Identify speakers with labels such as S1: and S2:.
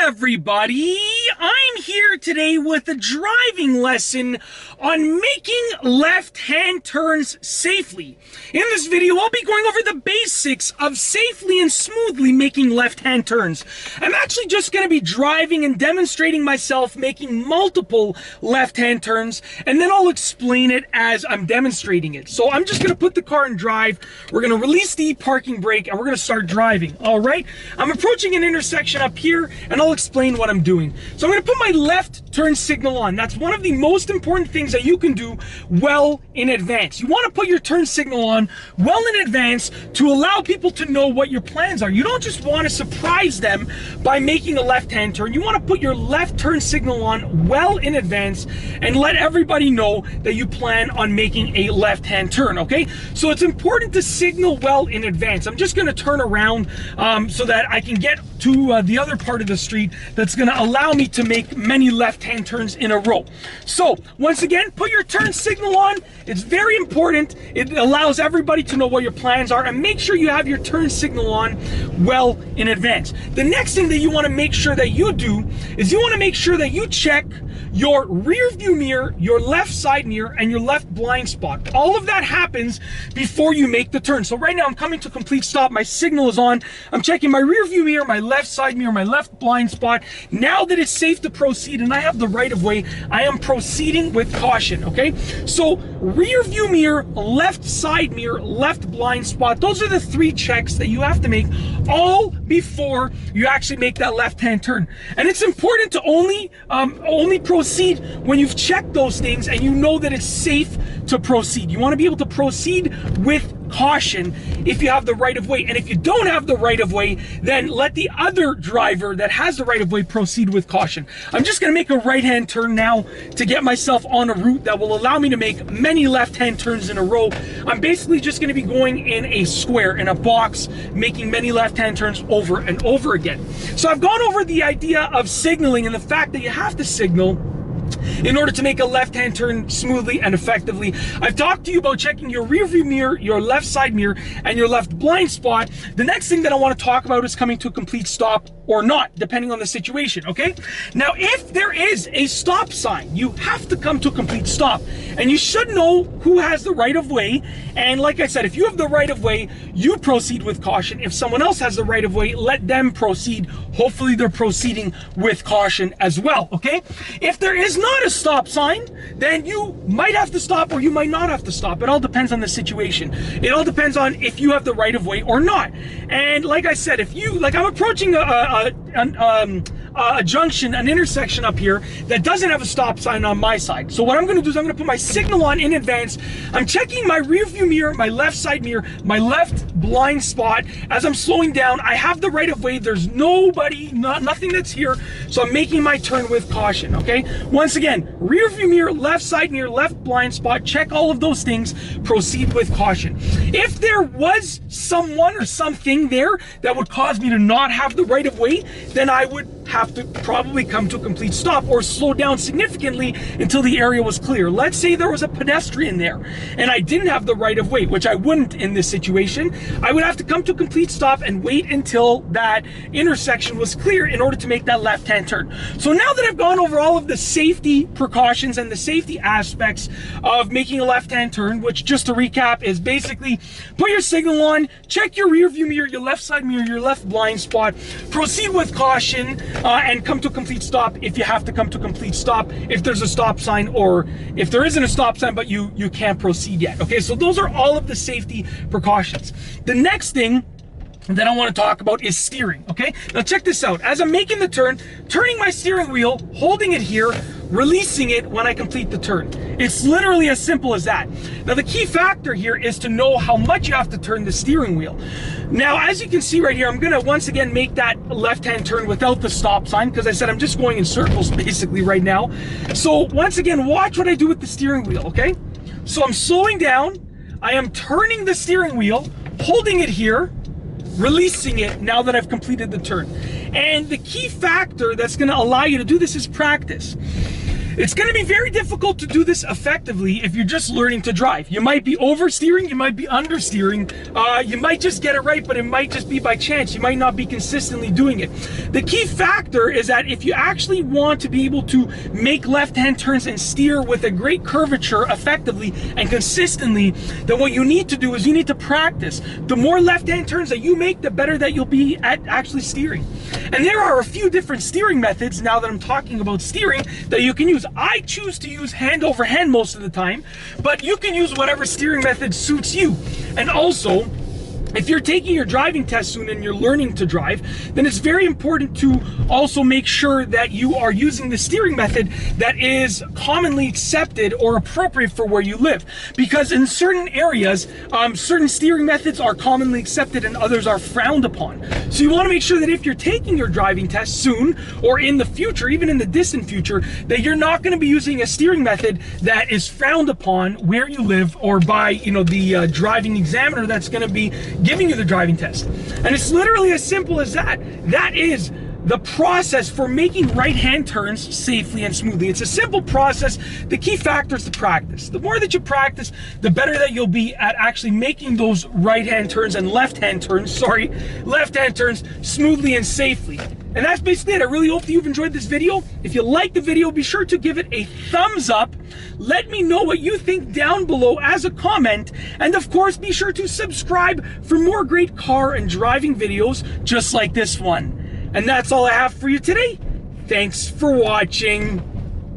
S1: everybody, I'm here today with a driving lesson on making left-hand turns safely. In this video, I'll be going over the basics of safely and smoothly making left-hand turns. I'm actually just going to be driving and demonstrating myself making multiple left-hand turns, and then I'll explain it as I'm demonstrating it. So I'm just going to put the car in drive, we're going to release the parking brake, and we're going to start driving. All right, I'm approaching an intersection up here, and I'll explain what I'm doing. So I'm going to put my left turn signal on. That's one of the most important things that you can do well in advance. You want to put your turn signal on well in advance to allow people to know what your plans are. You don't just want to surprise them by making a left-hand turn. You want to put your left turn signal on well in advance and let everybody know that you plan on making a left-hand turn, okay? So it's important to signal well in advance. I'm just going to turn around so that I can get to the other part of the street that's going to allow me to make many left-hand turns in a row. So once again, put your turn signal on. It's very important. It allows everybody to know what your plans are, and make sure you have your turn signal on well in advance. The next thing that you want to make sure that you do is you want to make sure that you check your rear view mirror, your left side mirror, and your left blind spot. All of that happens before you make the turn. So right now I'm coming to a complete stop. My signal is on. I'm checking my rear view mirror, my left side mirror, my left blind spot. Now that it's safe to proceed and I have the right of way, I am proceeding with caution, okay? So rear view mirror, left side mirror, left blind spot. Those are the three checks that you have to make all before you actually make that left-hand turn. And it's important to only proceed when you've checked those things and you know that it's safe to proceed. You want to be able to proceed with caution if you have the right of way. And if you don't have the right of way, then let the other driver that has the right of way proceed with caution. I'm just going to make a right-hand turn now to get myself on a route that will allow me to make many left-hand turns in a row. I'm basically just going to be going in a square, in a box, making many left-hand turns over and over again. So I've gone over the idea of signaling and the fact that you have to signal in order to make a left-hand turn smoothly and effectively. I've talked to you about checking your rear view mirror, your left side mirror, and your left blind spot. The next thing that I want to talk about is coming to a complete stop or not, depending on the situation, okay? Now, if there is a stop sign, you have to come to a complete stop. And you should know who has the right of way. And like I said, if you have the right of way, you proceed with caution. If someone else has the right of way, let them proceed. Hopefully they're proceeding with caution as well, okay? If there is not a stop sign, then you might have to stop or you might not have to stop. It all depends on the situation. It all depends on if you have the right of way or not. And like I said, if you, like I'm approaching a junction, an intersection up here that doesn't have a stop sign on my side. So what I'm going to do is I'm going to put my signal on in advance. I'm checking my rear view mirror, my left side mirror, my left blind spot. As I'm slowing down, I have the right of way. There's nobody, nothing that's here. So I'm making my turn with caution, okay? Once again, rear view mirror, left side mirror, left blind spot, check all of those things, proceed with caution. If there was someone or something there that would cause me to not have the right of way, then I would have to probably come to a complete stop or slow down significantly until the area was clear. Let's say there was a pedestrian there and I didn't have the right of way, which I wouldn't in this situation. I would have to come to a complete stop and wait until that intersection was clear in order to make that left-hand turn. So now that I've gone over all of the safety precautions and the safety aspects of making a left-hand turn, which just to recap is basically put your signal on, check your rear view mirror, your left side mirror, your left blind spot, proceed with caution, and come to a complete stop if you have to come to a complete stop, if there's a stop sign or if there isn't a stop sign but you can't proceed yet. Okay, so those are all of the safety precautions. The next thing that I want to talk about is steering, okay? Now check this out. As I'm making the turn, turning my steering wheel, holding it here, releasing it when I complete the turn. It's literally as simple as that. Now the key factor here is to know how much you have to turn the steering wheel. Now as you can see right here, I'm gonna once again make that left-hand turn without the stop sign because I said I'm just going in circles basically right now. So once again, watch what I do with the steering wheel, okay? So I'm slowing down, I am turning the steering wheel, holding it here, releasing it now that I've completed the turn. And the key factor that's going to allow you to do this is practice. It's going to be very difficult to do this effectively if you're just learning to drive. You might be oversteering, you might be understeering, you might just get it right, but it might just be by chance. You might not be consistently doing it. The key factor is that if you actually want to be able to make left-hand turns and steer with a great curvature effectively and consistently, then what you need to do is you need to practice. The more left-hand turns that you make, the better that you'll be at actually steering. And there are a few different steering methods, now that I'm talking about steering, that you can use. I choose to use hand over hand most of the time, but you can use whatever steering method suits you. And also, if you're taking your driving test soon and you're learning to drive, then it's very important to also make sure that you are using the steering method that is commonly accepted or appropriate for where you live. Because in certain areas, certain steering methods are commonly accepted and others are frowned upon. So you want to make sure that if you're taking your driving test soon or in the future, even in the distant future, that you're not going to be using a steering method that is frowned upon where you live or by, the driving examiner that's going to be giving you the driving test. And it's literally as simple as that. That is the process for making right-hand turns safely and smoothly. It's a simple process. The key factor is the practice. The more that you practice, the better that you'll be at actually making those right-hand turns and left-hand turns smoothly and safely. And that's basically it. I really hope that you've enjoyed this video. If you liked the video, be sure to give it a thumbs up. Let me know what you think down below as a comment. And of course, be sure to subscribe for more great car and driving videos just like this one. And that's all I have for you today. Thanks for watching.